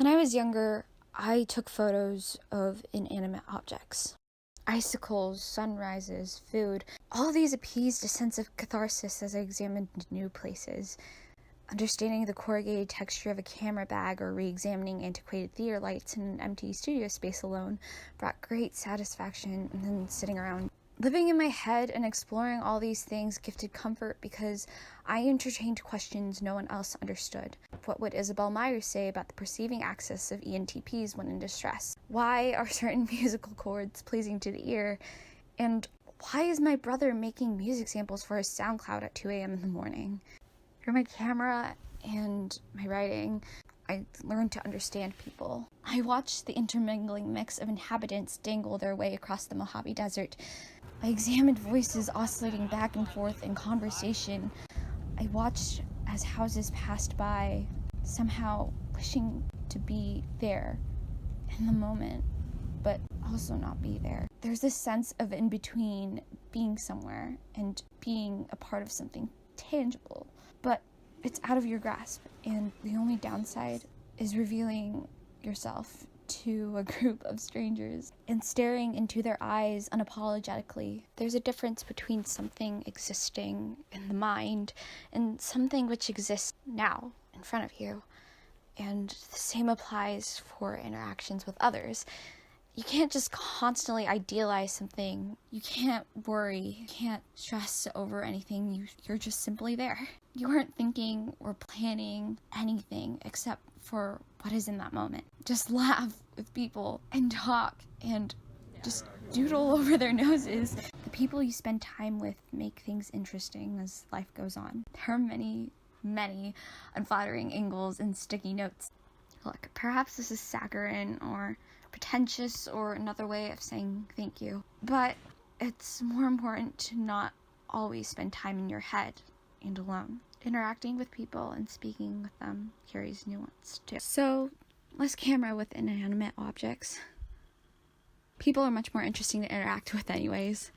When I was younger, I took photos of inanimate objects. Icicles, sunrises, food. All of these appeased a sense of catharsis as I examined new places. Understanding the corrugated texture of a camera bag or re-examining antiquated theater lights in an empty studio space alone brought great satisfaction, and then sitting around. Living in my head and exploring all these things gifted comfort because I entertained questions no one else understood. What would Isabel Myers say about the perceiving axis of ENTPs when in distress? Why are certain musical chords pleasing to the ear? And why is my brother making music samples for his SoundCloud at 2 a.m. in the morning? Through my camera and my writing, I learned to understand people. I watched the intermingling mix of inhabitants dangle their way across the Mojave Desert. I examined voices oscillating back and forth in conversation. I watched as houses passed by, somehow wishing to be there in the moment, but also not be there. There's this sense of in between being somewhere and being a part of something tangible, but it's out of your grasp, and the only downside is revealing yourself to a group of strangers and staring into their eyes unapologetically. There's a difference between something existing in the mind and something which exists now in front of you. And the same applies for interactions with others. You can't just constantly idealize something. You can't worry. You can't stress over anything. You're just simply there. You aren't thinking or planning anything except for what is in that moment. Just laugh with people and talk and just doodle over their noses. The people you spend time with make things interesting as life goes on. There are many, many unflattering angles and sticky notes. Look, perhaps this is saccharine or pretentious or another way of saying thank you, but it's more important to not always spend time in your head and alone. Interacting with people and speaking with them carries nuance too. So, less camera with inanimate objects. People are much more interesting to interact with anyways.